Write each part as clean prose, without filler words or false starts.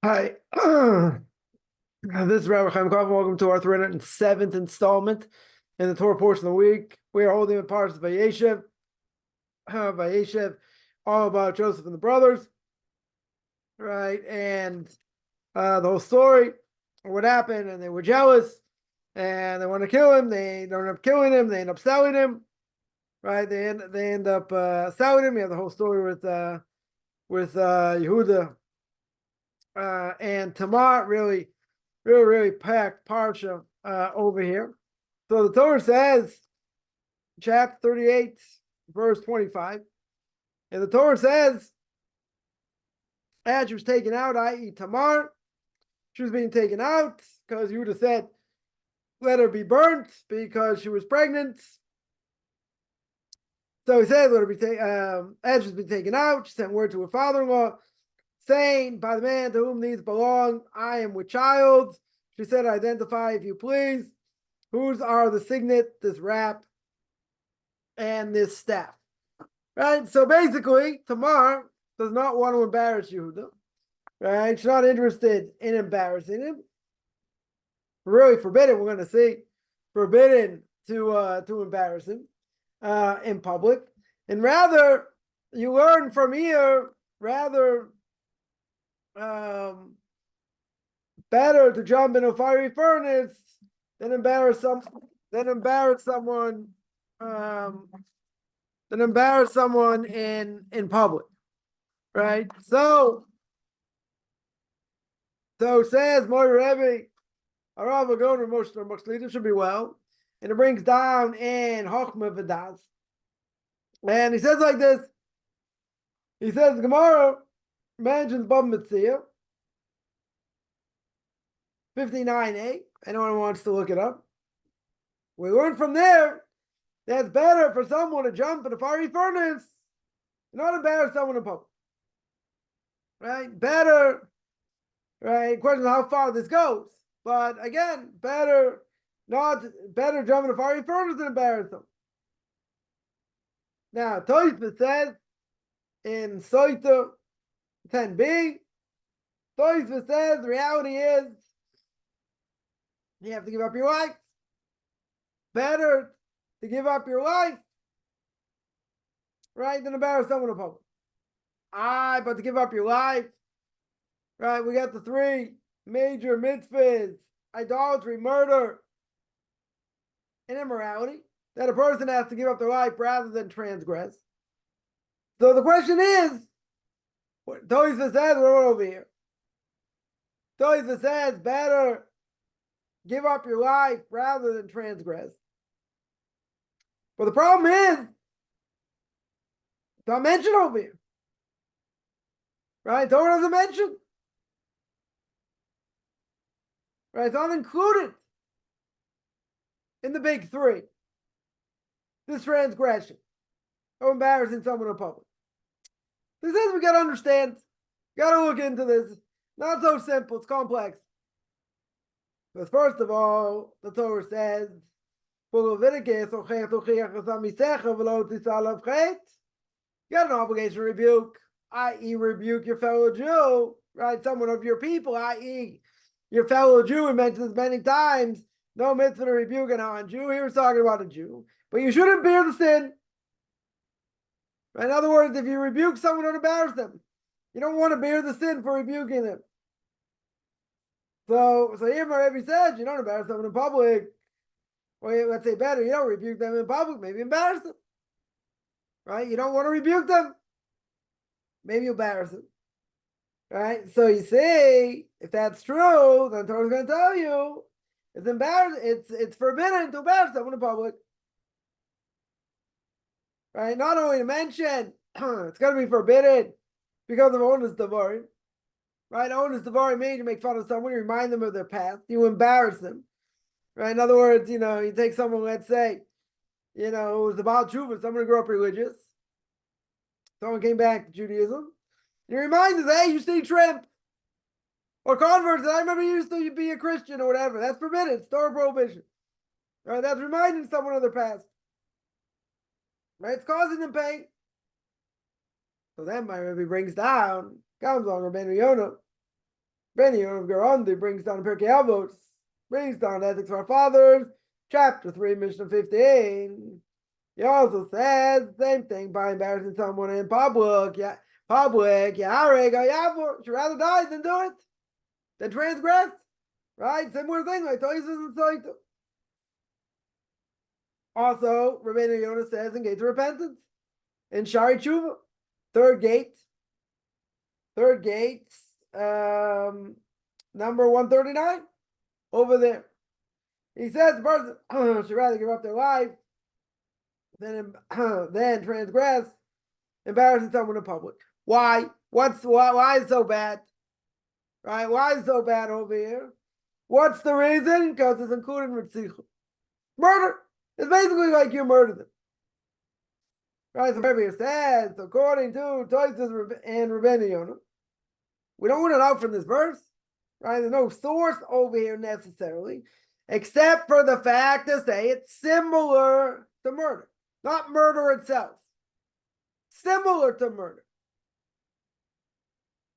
Hi, this is Rabbi Chaim Kaufman. Welcome to our 307th installment in the Torah portion of the week. We are holding the Parshas Vayeshev, all about Joseph and the brothers, right? And the whole story, what happened, and they were jealous, and they want to kill him. They don't end up killing him. They end up selling him, right? They end up selling him. We have the whole story with Yehuda and Tamar. Really packed parsha over here. So the Torah says, chapter 38, verse 25, and the Torah says, as she was taken out, i.e. Tamar, she was being taken out because Yehuda said, let her be burnt because she was pregnant. So he said, let her be as she's been taken out, she sent word to her father-in-law, saying, by the man to whom these belong, I am with child. She said, identify if you please. Whose are the signet, this wrap, and this staff? Right? So basically, Tamar does not want to embarrass Yehuda. Right? She's not interested in embarrassing him. Really forbidden, we're going to see. Forbidden to embarrass him in public. And rather, you learn from here, rather better to jump in a fiery furnace than embarrass someone in public, right? So says Moira Rebbe, Arav Agon Moshe leader should be well, and it brings down in Chochmah V'das, and he says like this. He says Gemara mentions Bab Metzia 59a. Anyone wants to look it up? We learn from there that it's better for someone to jump in a fiery furnace and not embarrass someone in public. Right? Better, right? Question how far this goes. But again, better jump in a fiery furnace than embarrass them. Now, Tosfos says in Soita 10b, Tosfos says the reality is you have to give up your life. Better to give up your life, right, than embarrass someone in public. But to give up your life, right, we got the three major mitzvahs: idolatry, murder, and immorality, that a person has to give up their life rather than transgress. So the question is, what Tosfos says, we're over here. Tosfos says, better give up your life rather than transgress. But the problem is, it's not mentioned over here. Right? Torah doesn't mention. Right? It's not included in the big three. This transgression of embarrassing someone in public. This is, we got to understand. Got to look into this. Not so simple. It's complex. Because first of all, the Torah says, you got an obligation to rebuke, i.e. rebuke your fellow Jew, right? Someone of your people, i.e. your fellow Jew. We mentioned this many times. No mitzvah to rebuke a non-Jew. Here we're talking about a Jew. But you shouldn't bear the sin. Right? In other words, if you rebuke someone, don't embarrass them. You don't want to bear the sin for rebuking them. So here my Rebbe says, you don't embarrass someone in public. Or let's say better, you don't rebuke them in public, maybe embarrass them. Right? You don't want to rebuke them. Maybe embarrass them. Right? So you see, if that's true, then Torah's going to tell you it's forbidden to embarrass someone in public. Right? Not only to mention, it's going to be forbidden because of onus devarim. Right? Onus devarim means you make fun of someone, you remind them of their past, you embarrass them. Right? In other words, you take someone, let's say, who was about Tshuva, someone who grew up religious, someone came back to Judaism, you remind them, hey, you used to eat shrimp. Or converts, I remember you used to be a Christian or whatever. That's forbidden. It's Torah prohibition. Right? That's reminding someone of their past. Right? It's causing them pain. So then my Rebbe brings down, comes on Rabbeinu Yonah, Benny of Garandi brings down Pirkei Avos, brings down Ethics of Our Fathers, chapter 3, Mishnah 15. He also says the same thing by embarrassing someone in public. Yeah, you'd rather die than do it, than transgress. Right? Similar thing like Toises and Soita. Also, Rabbeinu Yonah says in Gate of Repentance, in Shari Tshuva, third gate, number 139, over there. He says the person should rather give up their life than transgress, embarrassing someone in public. Why? Why is it so bad? Right? Why is it so bad over here? What's the reason? Because it's included in Ritzichah. Murder. It's basically like you murdered them. Right? So Rabbi says, according to Toises and Rabbeinu Yonah, we don't want to know from this verse. Right? There's no source over here necessarily, except for the fact to say it's similar to murder. Not murder itself. Similar to murder.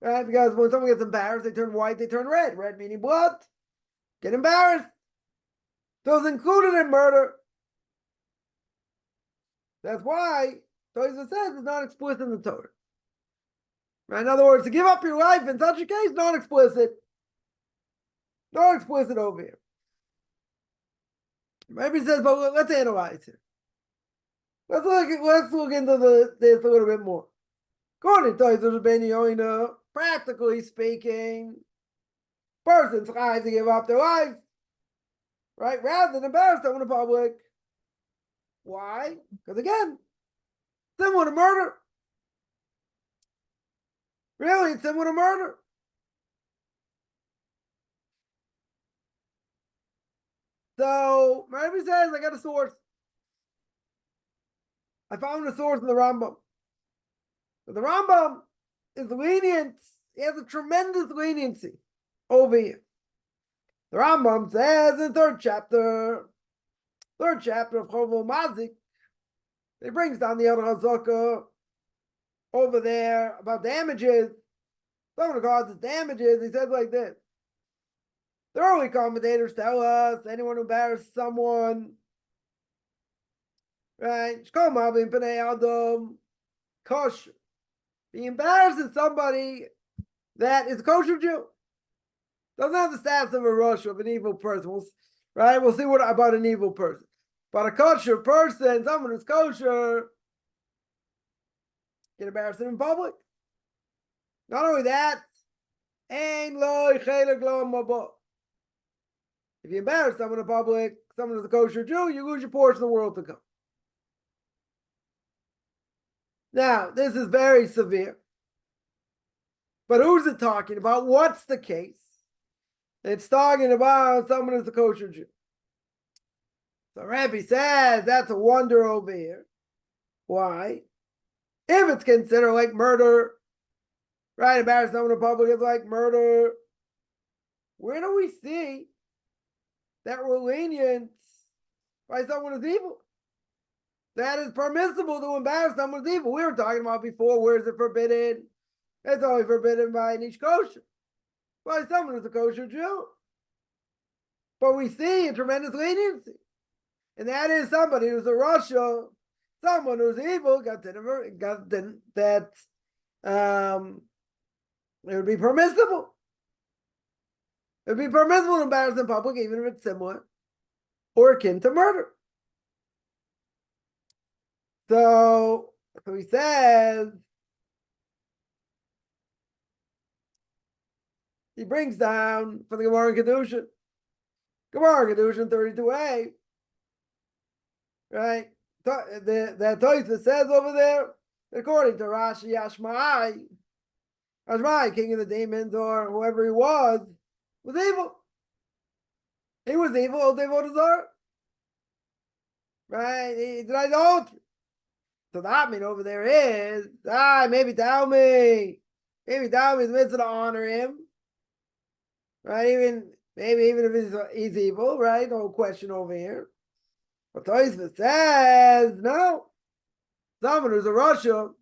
Right? Because when someone gets embarrassed, they turn white, they turn red. Red meaning blood. Get embarrassed. So it's included in murder. That's why Toises says it's not explicit in the Torah. Right? In other words, to give up your life in such a case, not explicit. Not explicit over here. Maybe he says, but let's analyze it. Let's look into this a little bit more. According to Toises Rabbeinu Yonah, practically speaking, persons trying to give up their life, right, rather than embarrass someone in public. Why? Because again, similar to murder. Really, it's similar to murder. So, maybe says, I got a source. I found a source in the Rambam. But the Rambam is lenient. He has a tremendous leniency over here. The Rambam says in the third chapter of Chovo Mazik, he brings down the other Hazaka over there about damages. Someone causes damages. He says like this. The early commentators tell us anyone who embarrasses someone, right? Kosher. He embarrasses somebody that is a kosher Jew. Doesn't have the status of a Rosh, of an evil person. Right? We'll see what about an evil person. But a kosher person, someone who's kosher, can embarrass him in public. Not only that, if you embarrass someone in public, someone who's a kosher Jew, you lose your portion of the world to come. Now, this is very severe. But who's it talking about? What's the case? It's talking about someone who's a kosher Jew. So Rabbi says that's a wonder over here. Why? If it's considered like murder, right? Embarrass someone in public is like murder. Where do we see that we're lenient by someone who's evil? That is permissible to embarrass someone who's evil. We were talking about before, where is it forbidden? It's only forbidden by an ish kosher. By someone who's a kosher Jew. But we see a tremendous leniency. And that is somebody who's a Rasha, someone who's evil, it would be permissible. It would be permissible to embarrass in public, even if it's similar or akin to murder. So he says, he brings down from the Gemara in Kedushin. Gemara in Kedushin 32a. Right? That Tosfos says over there, according to Rashi, Ashmai, king of the demons, or whoever he was evil. He was evil, Odevodazar. Right? He did idolatry. So the hotman over there is, maybe tell me the mitzvah to honor him. Right? Even if he's evil, right? No question over here. But Tosfos says, no. Someone who's a Rasha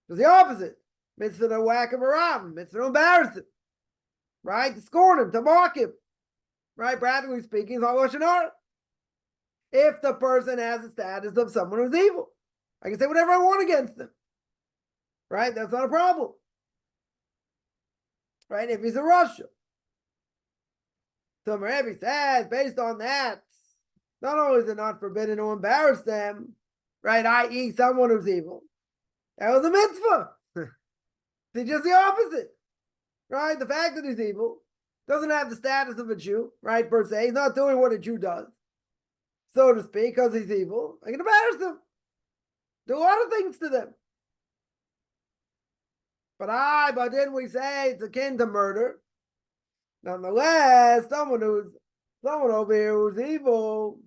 is the opposite. Mitzvah to whack him around. Mitzvah to embarrass him. right? To scorn him, to mock him, right? Practically speaking, it's all Lashon Hara. If the person has the status of someone who's evil, I can say whatever I want against them, right? That's not a problem, right? If he's a Russia. So Rebbe says, based on that, not only is it not forbidden to embarrass them, right, i.e. someone who's evil, that was a mitzvah. It's just the opposite, right? The fact that he's evil doesn't have the status of a Jew, right, per se. He's not doing what a Jew does, so to speak, because he's evil. I can embarrass them. Do a lot of things to them. But then we say it's akin to murder. Nonetheless, someone over here who's evil,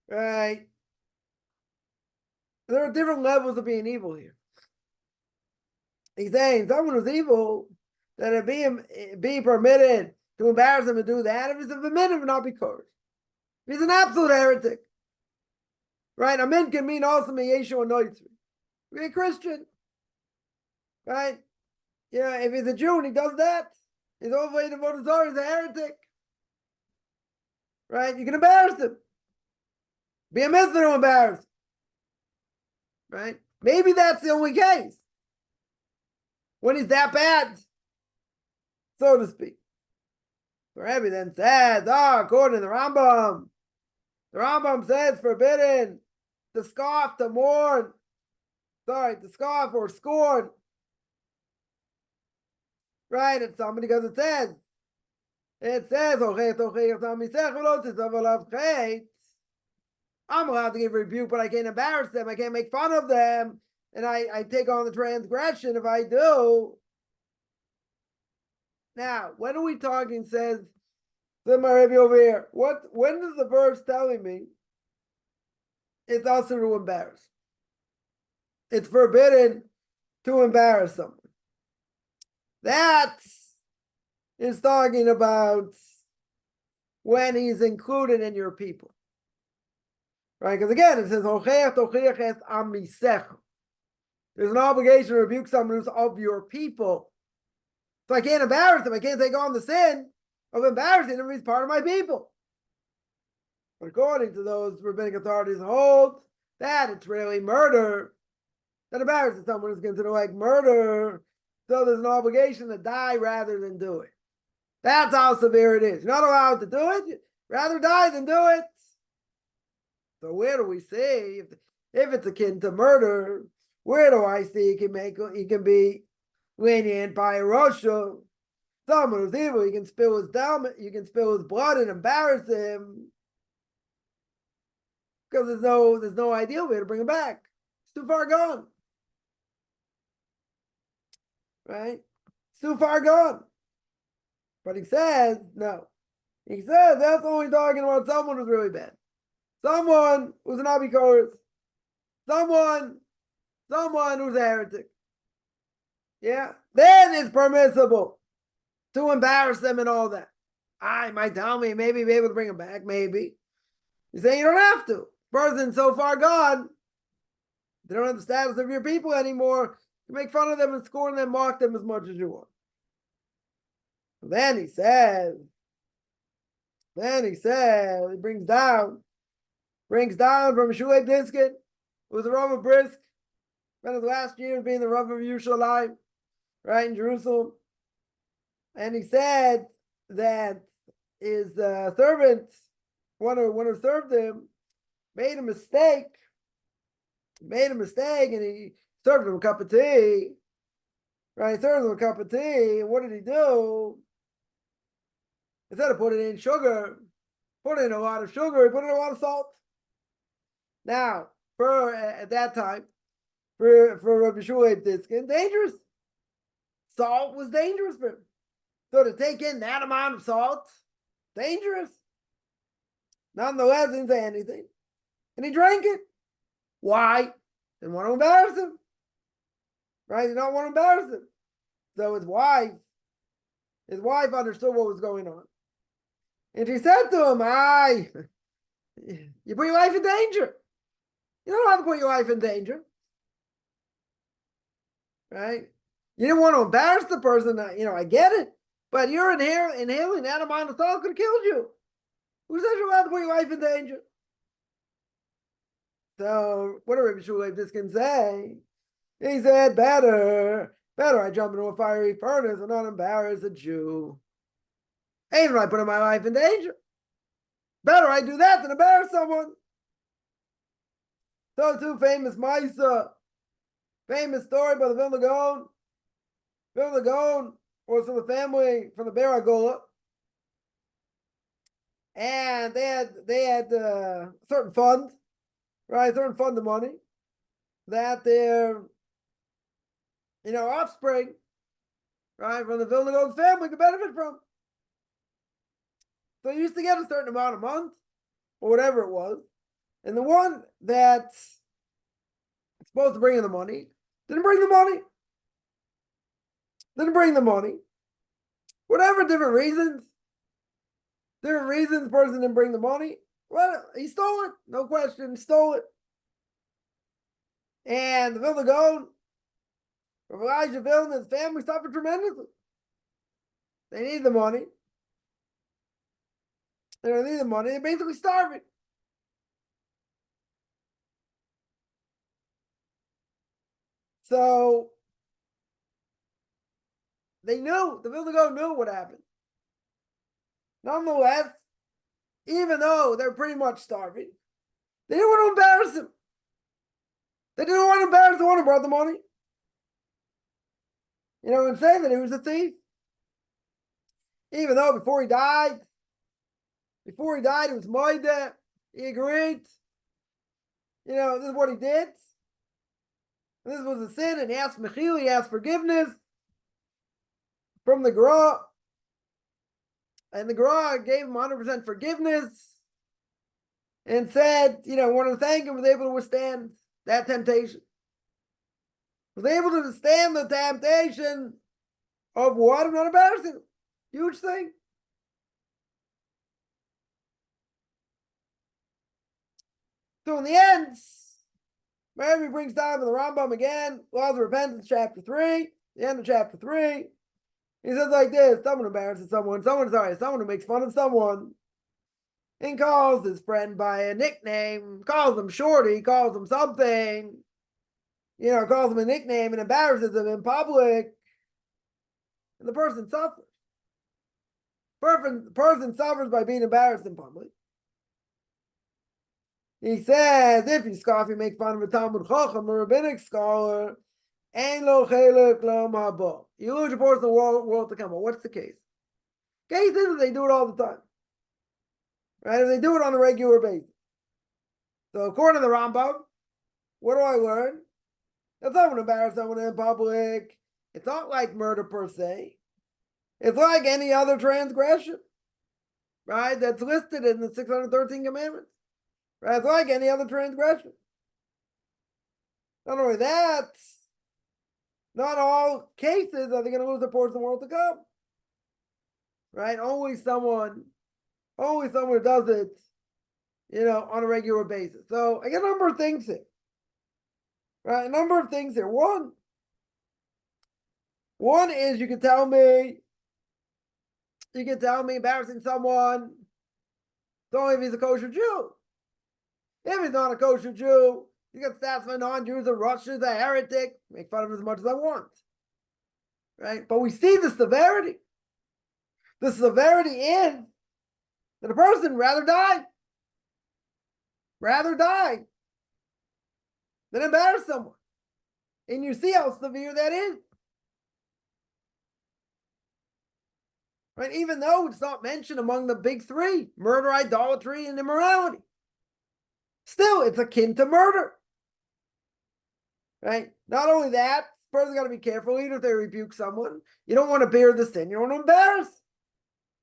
right? There are different levels of being evil here. He's saying someone who's evil, that it be permitted to embarrass him and do that if he's a permitted, not be cursed. If he's an absolute heretic, right? Amin can mean also Yeshua Noitzri. Be a Christian, right? Yeah, if he's a Jew and he does that, he's all the way to Vodazor, he's a heretic, right? You can embarrass him. Be a mitzvah to embarrass him, right? Maybe that's the only case when he's that bad, so to speak. So Rebbe then says, according to the Rambam says forbidden to scoff, to mourn, to scoff or scorn, right? It's somebody because it says, I'm allowed to give rebuke, but I can't embarrass them. I can't make fun of them. And I take on the transgression if I do. Now, when are we talking, says the Rebbe over here? When is the verse telling me it's also to embarrass? It's forbidden to embarrass someone. That is talking about when he's included in your people. Right? Because again, it says, there's an obligation to rebuke someone who's of your people. So I can't embarrass him. I can't take on the sin of embarrassing him if he's part of my people. But according to those rabbinic authorities hold that it's really murder. That embarrassing someone is considered like murder. So there's an obligation to die rather than do it. That's how severe it is. You're not allowed to do it. You'd rather die than do it. So where do we see if it's akin to murder? Where do I see he can be lenient by a Russia? Someone who's evil, you can spill his blood and embarrass him because there's no ideal way to bring him back. It's too far gone, right? It's too far gone. But he says no. He says that's only talking about someone who's really bad, someone who's an abikoris, someone who's a heretic. Yeah, then it's permissible to embarrass them and all that. I might tell me maybe be able to bring them back, maybe. You say you don't have to. Person's so far gone, they don't have the status of your people anymore. You make fun of them and scorn them, mock them as much as you want. Then he brings down from Shulei Diskin, who was the Rav of Brisk, spent his last years being the Rav of Yerushalayim, right in Jerusalem. And he said that his servant, one who served him, made a mistake, and he served him a cup of tea. Right, he served him a cup of tea, and what did he do? Instead of putting in sugar, put in a lot of sugar, he put in a lot of salt. Now, at that time, for Rabbi Shulei Diskin, dangerous. Salt was dangerous for him. So to take in that amount of salt, dangerous. Nonetheless, didn't say anything. And he drank it. Why? Didn't want to embarrass him. Right? He didn't want to embarrass him. So his wife understood what was going on. And she said to him, you put your life in danger. You don't have to put your life in danger. Right? You didn't want to embarrass the person. I get it, but you're inhaling that amount of salt could have killed you. Who said you're allowed to put your life in danger? So what did Rabbi Shulei Diskin say? He said, better I jump into a fiery furnace and not embarrass a Jew. Even I put my life in danger. Better I do that than embarrass someone. So too, famous Maisa, famous story by the Vilna Gaon. Vilna Gaon was from the family from the Be'er HaGola, and they had a certain fund, right? Certain fund of money that their offspring, right, from the Vilna Gaon family could benefit from. So you used to get a certain amount a month, or whatever it was, and the one that's supposed to bring in the money didn't bring the money. Didn't bring the money. Whatever, different reasons. Different reasons the person didn't bring the money. Well, he stole it. No question, stole it. And the Vilna Gaon, Rav Elijah Vilna and his family suffered tremendously. They need the money. They don't need the money. They're basically starving. So the Vilna Gaon knew what happened. Nonetheless, even though they're pretty much starving, they didn't want to embarrass him. They didn't want to embarrass the one who brought the money. And say that he was a thief. Even though before he died, he was moida. He agreed. This is what he did. This was a sin, and he asked Mechil, he asked forgiveness from the Gra. And the Gra gave him 100% forgiveness and said, wanted to thank him, was able to withstand that temptation. Was able to withstand the temptation of what? I'm not embarrassing. Huge thing. So in the end, Mary brings down to the Rambam again, Laws of Repentance, chapter 3, the end of chapter 3. He says like this: someone embarrasses someone who makes fun of someone and calls his friend by a nickname, calls him Shorty, calls him something, calls him a nickname and embarrasses him in public, and the person suffers. The person suffers by being embarrassed in public. He says, if you scoff, you make fun of a Talmud Chacham, a rabbinic scholar, Ein lo chelek lo haba. You lose your portion of the world to come. Well, what's the case? Case is that they do it all the time. Right? If they do it on a regular basis. So according to the Rambam, what do I learn? If someone embarrass someone in public, it's not like murder per se. It's like any other transgression. Right? That's listed in the 613 commandments. Right? It's like any other transgression. Not only that, not all cases are they going to lose a portion of the world to come. Right? Only someone who does it, on a regular basis. So I get a number of things here. Right? A number of things here. One is you can tell me embarrassing someone, it's only if he's a kosher Jew. If he's not a kosher Jew, you got stats for non-Jews, a Russian, a heretic, make fun of him as much as I want. Right? But we see the severity. The severity is that a person rather die than embarrass someone. And you see how severe that is. Right? Even though it's not mentioned among the big three, murder, idolatry, and immorality. Still, it's akin to murder. Right? Not only that, the person's got to be careful, even if they rebuke someone. You don't want to bear the sin, you don't want to embarrass.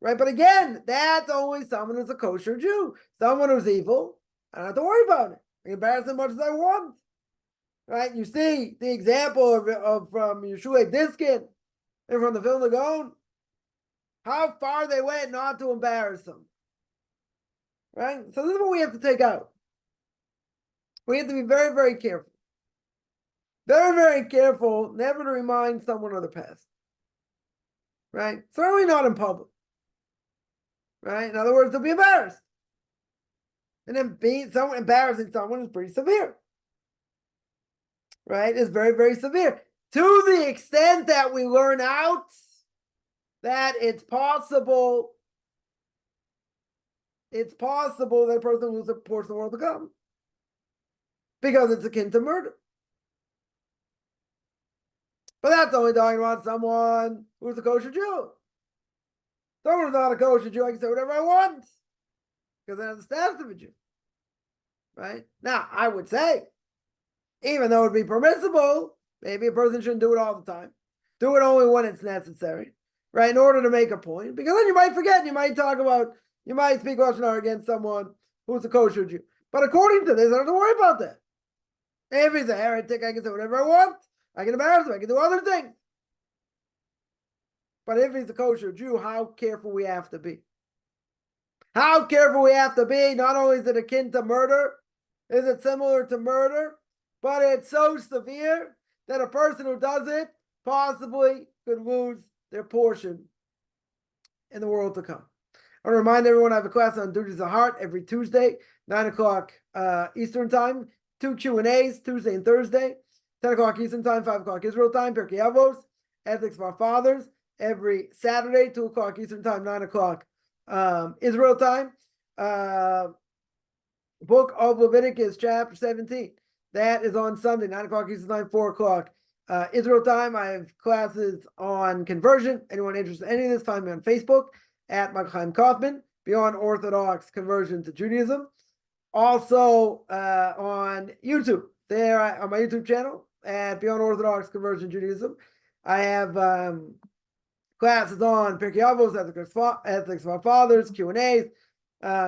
Right? But again, that's only someone who's a kosher Jew. Someone who's evil, I don't have to worry about it. I can embarrass as much as I want. Right? You see the example of from Yeshua Diskin and from the Vilna Gaon, how far they went not to embarrass them. Right? So this is what we have to take out. We have to be very, very careful. Very, very careful never to remind someone of the past. Right? Certainly not in public. Right? In other words, they'll be embarrassed. And then embarrassing someone is pretty severe. Right? It's very, very severe. To the extent that we learn out that it's possible that a person loses a portion of the world to come. Because it's akin to murder. But that's only talking about someone who's a kosher Jew. Someone who's not a kosher Jew, I can say whatever I want. Because I have the status of a Jew. Right? Now, I would say, even though it would be permissible, maybe a person shouldn't do it all the time. Do it only when it's necessary. Right? In order to make a point. Because then you might forget, you might speak Lashon Hara against someone who's a kosher Jew. But according to this, I don't have to worry about that. If he's a heretic, I can say whatever I want. I can embarrass him. I can do other things. But if he's a kosher Jew, how careful we have to be. How careful we have to be. Not only is it akin to murder, is it similar to murder, but it's so severe that a person who does it possibly could lose their portion in the world to come. I want to remind everyone I have a class on duties of heart every Tuesday, 9 o'clock Eastern time. 2 Q&As, Tuesday and Thursday. 10 o'clock Eastern time, 5 o'clock Israel time. Pirkei Avos, Ethics of Our Fathers. Every Saturday, 2 o'clock Eastern time, 9 o'clock Israel time. Book of Leviticus, chapter 17. That is on Sunday, 9 o'clock Eastern time, 4 o'clock Israel time. I have classes on conversion. Anyone interested in any of this, find me on Facebook at Michael Chaim Kaufman, Beyond Orthodox Conversion to Judaism. Also on YouTube, there on my YouTube channel at Beyond Orthodox Conversion Judaism. I have classes on Pirkei Avos, Ethics of Our Fathers, Q&As,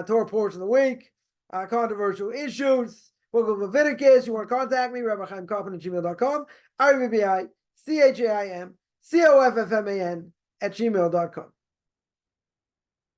Torah portion of the week, controversial issues, Book of Leviticus. You want to contact me, RabbiChaimKaufman@gmail.com, RabbiChaimKaufman@gmail.com.